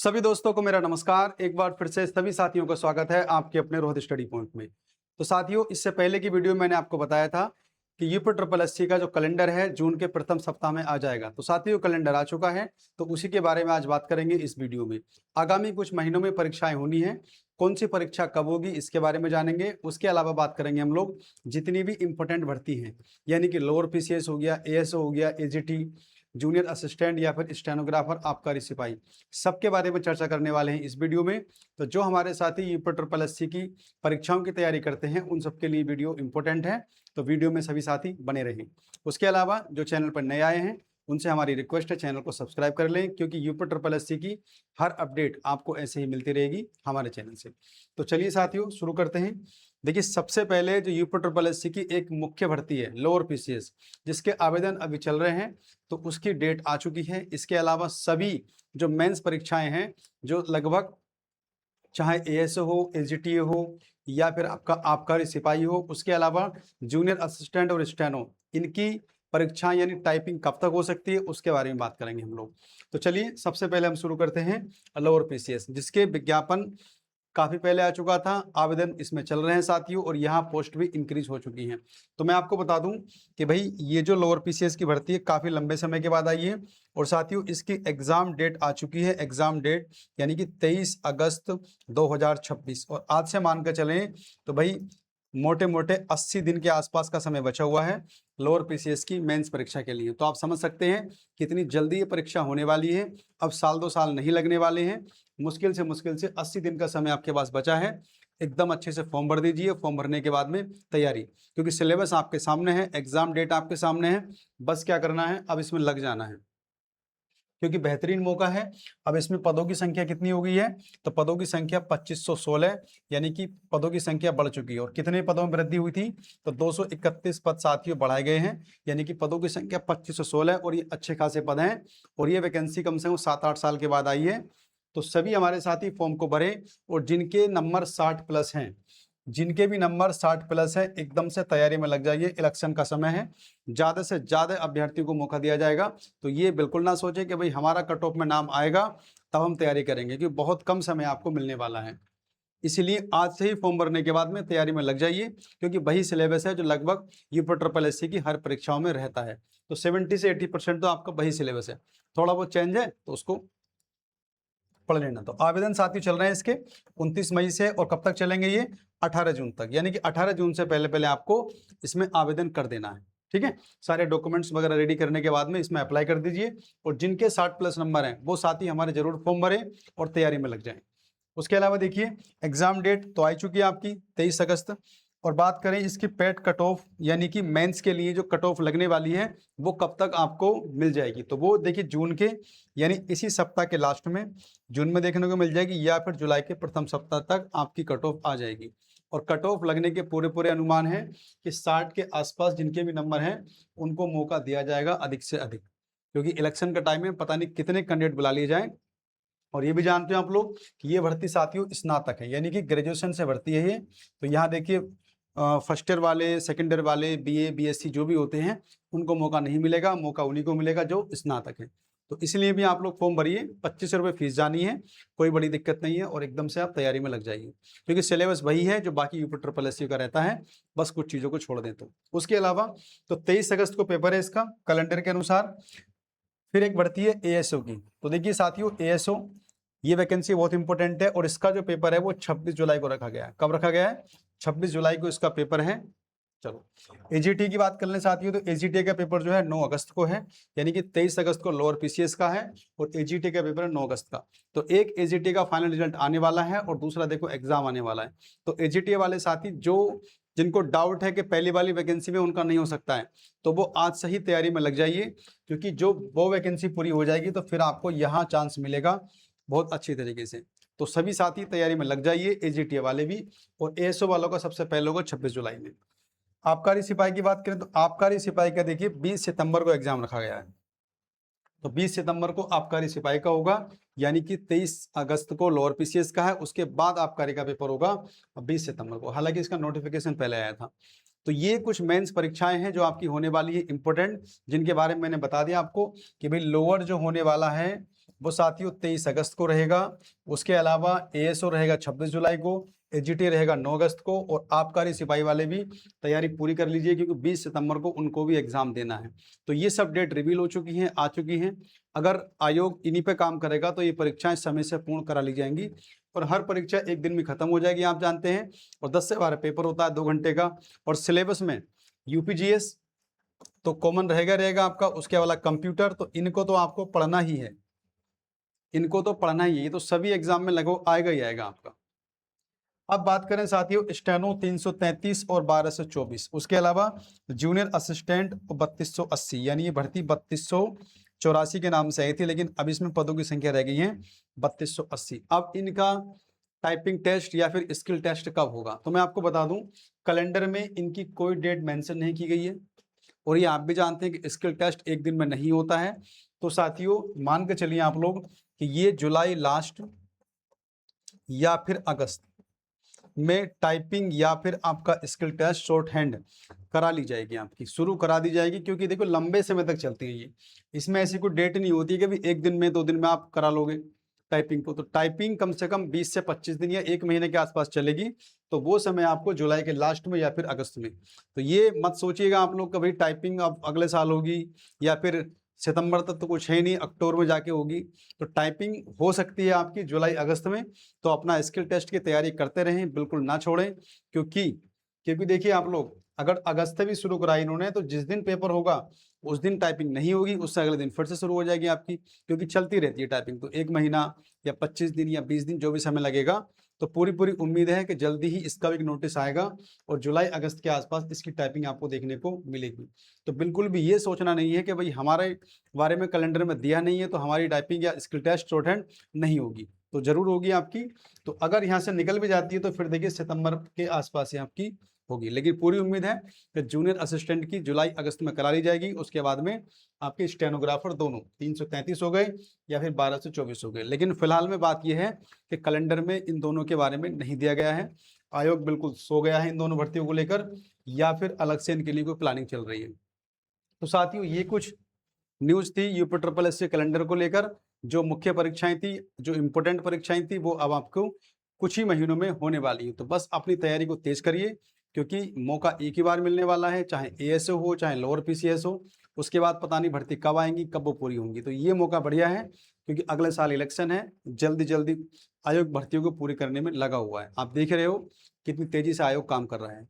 सभी दोस्तों को मेरा नमस्कार। एक बार फिर से सभी साथियों का स्वागत है आपके अपने रोहित स्टडी पॉइंट में। तो साथियों, इससे पहले की वीडियो में मैंने आपको बताया था कि यूपी ट्रिपल एससी का जो कैलेंडर है जून के प्रथम सप्ताह में आ जाएगा। तो साथियों, कैलेंडर आ चुका है, तो उसी के बारे में आज बात करेंगे इस वीडियो में। आगामी कुछ महीनों में परीक्षाएं होनी है, कौन सी परीक्षा कब होगी इसके बारे में जानेंगे। उसके अलावा बात करेंगे हम लोग जितनी भी इंपॉर्टेंट भर्ती हैं, यानी कि लोअर पीसीएस हो गया, एएसओ हो गया, एजीटी, जूनियर असिस्टेंट या फिर स्टेनोग्राफर, आबकारी सिपाही, सबके बारे में चर्चा करने वाले हैं इस वीडियो में। तो जो हमारे साथी यूपी ट्रिपल एससी की परीक्षाओं की तैयारी करते हैं उन सबके लिए वीडियो इंपॉर्टेंट है, तो वीडियो में सभी साथी बने रहें। उसके अलावा जो चैनल पर नए आए हैं उनसे हमारी रिक्वेस्ट है चैनल को सब्सक्राइब कर लें, क्योंकि यूपी ट्रिपल एससी की हर अपडेट आपको ऐसे ही मिलती रहेगी हमारे चैनल से। तो चलिए साथियों, शुरू करते हैं। देखिए, सबसे पहले जो यूपी ट्रिपल एससी की एक मुख्य भर्ती है लोअर पीसीएस, जिसके आवेदन अभी चल रहे हैं, तो उसकी डेट आ चुकी है। इसके अलावा सभी जो मेंस परीक्षाएं हैं, जो लगभग चाहे एएसओ हो, एजीटी हो या फिर आपका आबकारी सिपाही हो, उसके अलावा जूनियर असिस्टेंट और स्टेनो, इनकी परीक्षाएं यानी टाइपिंग कब तक हो सकती है उसके बारे में बात करेंगे हम लोग। तो चलिए, सबसे पहले हम शुरू करते हैं लोअर पीसीएस, जिसके विज्ञापन काफी पहले आ चुका था, आवेदन इसमें चल रहे हैं साथियों, और यहाँ पोस्ट भी इंक्रीज हो चुकी हैं। तो मैं आपको बता दूं कि भाई ये जो लोअर पीसीएस की भर्ती है काफी लंबे समय के बाद आई है, और साथियों इसकी एग्जाम डेट आ चुकी है। एग्जाम डेट यानी कि 23 अगस्त 2026, और आज से मान कर चलें तो भाई मोटे मोटे 80 दिन के आसपास का समय बचा हुआ है लोअर पीसीएस की मेंस परीक्षा के लिए। तो आप समझ सकते हैं कितनी जल्दी ये परीक्षा होने वाली है। अब साल 2 साल नहीं लगने वाले हैं, मुश्किल से 80 दिन का समय आपके पास बचा है। एकदम अच्छे से फॉर्म भर दीजिए, फॉर्म भरने के बाद में तैयारी, क्योंकि सिलेबस आपके सामने है, एग्जाम डेट आपके सामने है, बस क्या करना है, अब इसमें लग जाना है, क्योंकि बेहतरीन मौका है। अब इसमें पदों की संख्या कितनी हो गई है, तो पदों की संख्या 2516, यानी कि पदों की संख्या बढ़ चुकी है। और कितने पदों में वृद्धि हुई थी, तो 231 पद साथियों बढ़ाए गए हैं, यानी कि पदों की संख्या 2516, और ये अच्छे खासे पद हैं। और ये वैकेंसी कम से कम 7-8 साल के बाद आई है। तो सभी हमारे साथी फॉर्म को भरें, और जिनके नंबर 60 प्लस हैं, जिनके भी नंबर 60 प्लस है, एकदम से तैयारी में लग जाइए। इलेक्शन का समय है, ज्यादा से ज्यादा अभ्यर्थियों को मौका दिया जाएगा। तो ये बिल्कुल ना सोचे कि भाई हमारा कट ऑफ में नाम आएगा तब हम तैयारी करेंगे, क्योंकि बहुत कम समय आपको मिलने वाला है। इसीलिए आज से ही फॉर्म भरने के बाद में तैयारी में लग जाइए, क्योंकि वही सिलेबस है जो लगभग यूपी ट्रिपल एससी की हर परीक्षाओं में रहता है। तो 70 से 80% तो आपका वही सिलेबस है, थोड़ा बहुत चेंज है तो उसको पढ़ लेना। तो आवेदन साथियों चल रहे हैं इसके 29 मई से, और कब तक चलेंगे ये, 18 जून तक, यानी कि 18 जून से पहले पहले आपको इसमें आवेदन कर देना है। ठीक है, सारे डॉक्यूमेंट्स वगैरह रेडी करने के बाद में इसमें अप्लाई कर दीजिए, और जिनके 60 प्लस नंबर हैं वो साथी हमारे जरूर फॉर्म भरें और तैयारी में लग जाएं। उसके अलावा देखिए, एग्जाम डेट तो आई चुकी है आपकी 23 अगस्त, और बात करें इसकी पेड कट ऑफ, यानी कि मेंस के लिए जो कट ऑफ लगने वाली है वो कब तक आपको मिल जाएगी, तो वो देखिए जून के, यानी इसी सप्ताह के लास्ट में जून में देखने को मिल जाएगी, या फिर जुलाई के प्रथम सप्ताह तक आपकी कट ऑफ आ जाएगी। और कट ऑफ लगने के पूरे पूरे अनुमान है कि 60 के आसपास जिनके भी नंबर हैं उनको मौका दिया जाएगा अधिक से अधिक, क्योंकि इलेक्शन का टाइम में पता नहीं कितने कैंडिडेट बुला लिए जाएं। और ये भी जानते हो आप लोग कि ये भर्ती साथियों स्नातक है, यानी कि ग्रेजुएशन से भर्ती है ये। तो यहाँ देखिए, फर्स्ट ईयर वाले, सेकेंड ईयर वाले, बीए बीएससी जो भी होते हैं उनको मौका नहीं मिलेगा, मौका उन्हीं को मिलेगा जो स्नातक है। तो इसलिए भी आप लोग फॉर्म भरिए, 25 रुपये फीस जानी है, कोई बड़ी दिक्कत नहीं है, और एकदम से आप तैयारी में लग जाइए, क्योंकि सिलेबस वही है जो बाकी यूपी ट्रिपल एससी का रहता है, बस कुछ चीज़ों को छोड़ दें तो। उसके अलावा तो 23 अगस्त को पेपर है इसका कैलेंडर के अनुसार। फिर एक बढ़ती है एएसओ की। तो देखिए साथियों, एएसओ ये वैकेंसी बहुत इंपॉर्टेंट है, और इसका जो पेपर है वो 26 जुलाई को रखा गया है। कब रखा गया है, 26 जुलाई को इसका पेपर है। चलो, एजीटी की बात कर लें साथियों, तो एजीटी का पेपर जो है 9 अगस्त को है, यानी कि 23 अगस्त को लोअर पीसीएस का है, और एजीटी का पेपर है 9 अगस्त का। तो एक एजीटी का फाइनल रिजल्ट आने वाला है, और दूसरा देखो एग्जाम आने वाला है। तो एजीटी वाले साथी जो जिनको डाउट है कि पहली वाली वैकेंसी में उनका नहीं हो सकता है, तो वो आज से ही तैयारी में लग जाइए, क्योंकि जो वो वैकेंसी पूरी हो जाएगी तो फिर आपको यहाँ चांस मिलेगा बहुत अच्छी तरीके से। तो सभी साथी तैयारी में लग जाइए, एजीटी वाले भी, और एएसओ वालों का सबसे पहले होगा 26 जुलाई में। आबकारी सिपाही की बात करें तो आबकारी सिपाही का देखिए 20 सितंबर को एग्जाम रखा गया है। तो 20 सितंबर को आबकारी सिपाही का होगा, यानी कि 23 अगस्त को लोअर पीसीएस का है, उसके बाद आबकारी का पेपर होगा 20 सितंबर को। हालांकि इसका नोटिफिकेशन पहले आया था। तो ये कुछ मेंस परीक्षाएं हैं जो आपकी होने वाली है इंपॉर्टेंट, जिनके बारे में मैंने बता दिया आपको कि भाई लोअर जो होने वाला है वो साथियों 23 अगस्त को रहेगा। उसके अलावा एएसओ रहेगा 26 जुलाई को, एजीटी रहेगा 9 अगस्त को, और आबकारी सिपाही वाले भी तैयारी पूरी कर लीजिए क्योंकि 20 सितंबर को उनको भी एग्जाम देना है। तो ये सब डेट रिवील हो चुकी हैं, आ चुकी हैं। अगर आयोग इन्हीं पे काम करेगा तो ये परीक्षाएं समय से पूर्ण करा ली जाएंगी और हर परीक्षा एक दिन में खत्म हो जाएगी, आप जानते हैं। और 10 से 12 पेपर होता है 2 घंटे का। और सिलेबस में यूपीजीएस तो कॉमन रहेगा आपका, उसके वाला कंप्यूटर, तो इनको तो आपको पढ़ना ही है, इनको तो पढ़ना ही है, ये तो सभी एग्जाम में लगभग आएगा ही आएगा आपका। अब बात करें साथियों स्टेनो 333 और 1224, उसके अलावा जूनियर असिस्टेंट 3280, यानी ये भर्ती 3284 के नाम से आई थी, लेकिन अब इसमें पदों की संख्या रह गई है 3280। अब इनका टाइपिंग टेस्ट या फिर स्किल टेस्ट कब होगा, तो मैं आपको बता दूं कैलेंडर में इनकी कोई डेट मेंशन नहीं की गई है, और ये आप भी जानते हैं कि स्किल टेस्ट एक दिन में नहीं होता है। तो साथियों मान के चलिए आप लोग कि ये जुलाई लास्ट या फिर अगस्त में टाइपिंग या फिर आपका स्किल टेस्ट शॉर्ट हैंड करा ली जाएगी, आपकी शुरू करा दी जाएगी, क्योंकि देखो लंबे समय तक चलती है ये, इसमें ऐसी कोई डेट नहीं होती कि भी एक दिन में 2 दिन में आप करा लोगे टाइपिंग को। तो टाइपिंग कम से कम 20 से 25 दिन या 1 महीने के आसपास चलेगी, तो वो समय आपको जुलाई के लास्ट में या फिर अगस्त में। तो ये मत सोचिएगा आप लोग कि भाई टाइपिंग अब अगले साल होगी या फिर सितंबर तक तो कुछ है नहीं, अक्टूबर में जाके होगी। तो टाइपिंग हो सकती है आपकी जुलाई अगस्त में। तो अपना स्किल टेस्ट की तैयारी करते रहें, बिल्कुल ना छोड़ें, क्योंकि देखिए आप लोग अगर अगस्त से भी शुरू कराई इन्होंने तो जिस दिन पेपर होगा उस दिन टाइपिंग नहीं होगी, उससे अगले दिन फिर से शुरू हो जाएगी आपकी, क्योंकि चलती रहती है टाइपिंग। तो 1 महीना या 25 दिन या 20 दिन जो भी समय लगेगा, तो पूरी उम्मीद है कि जल्दी ही इसका भी एक नोटिस आएगा और जुलाई अगस्त के आसपास इसकी टाइपिंग आपको देखने को मिलेगी। तो बिल्कुल भी ये सोचना नहीं है कि भाई हमारे बारे में कैलेंडर में दिया नहीं है तो हमारी टाइपिंग या स्किल टेस्ट शॉर्ट हैंड नहीं होगी, तो जरूर होगी आपकी। तो अगर यहाँ से निकल भी जाती है तो फिर देखिए सितंबर के आसपास ही आपकी होगी, लेकिन पूरी उम्मीद है कि जूनियर असिस्टेंट की जुलाई अगस्त में करा ली जाएगी। उसके बाद में आपके स्टेनोग्राफर दोनों 333 हो गए या फिर 1224 हो गए। लेकिन फिलहाल में बात यह है कि कैलेंडर में इन दोनों के बारे में नहीं दिया गया है, आयोग बिल्कुल सो गया है इन दोनों भर्तियों को लेकर, या फिर अलग से इनके लिए कोई प्लानिंग चल रही है। तो साथियों ये कुछ न्यूज थी यूपी ट्रिपल एस कैलेंडर को लेकर। जो मुख्य परीक्षाएं थी, जो इंपोर्टेंट परीक्षाएं थी, वो अब आपको कुछ ही महीनों में होने वाली है। तो बस अपनी तैयारी को तेज करिए, क्योंकि मौका एक ही बार मिलने वाला है, चाहे एएसओ हो चाहे लोअर पीसीएस हो। उसके बाद पता नहीं भर्ती कब आएंगी, कब वो पूरी होंगी। तो ये मौका बढ़िया है, क्योंकि अगले साल इलेक्शन है, जल्दी आयोग भर्तियों को पूरी करने में लगा हुआ है। आप देख रहे हो कितनी तेजी से आयोग काम कर रहा है।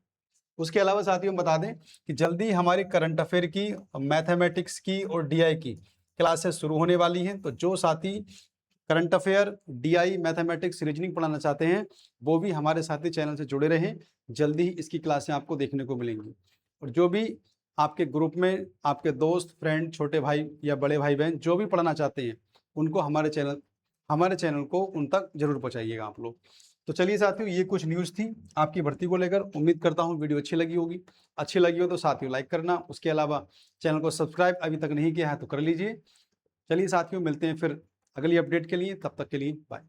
उसके अलावा साथियों बता दें कि जल्दी हमारी करंट अफेयर की, मैथमेटिक्स की और डीआई की क्लासेस शुरू होने वाली हैं। तो जो साथी current affair, DI, mathematics, reasoning पढ़ाना चाहते हैं वो भी हमारे साथी चैनल से जुड़े रहें, जल्दी ही इसकी क्लासें आपको देखने को मिलेंगी। और जो भी आपके ग्रुप में आपके दोस्त, फ्रेंड, छोटे भाई या बड़े भाई बहन जो भी पढ़ना चाहते हैं उनको हमारे चैनल को उन तक जरूर पहुँचाइएगा आप लोग। तो चलिए साथियों ये कुछ न्यूज़ थी आपकी भर्ती को लेकर। उम्मीद करता हूँ वीडियो अच्छी लगी होगी। अच्छी लगी हो तो साथियों लाइक करना, उसके अलावा चैनल को सब्सक्राइब अभी तक नहीं किया है तो कर लीजिए। चलिए साथियों मिलते हैं फिर अगली अपडेट के लिए, तब तक के लिए बाय।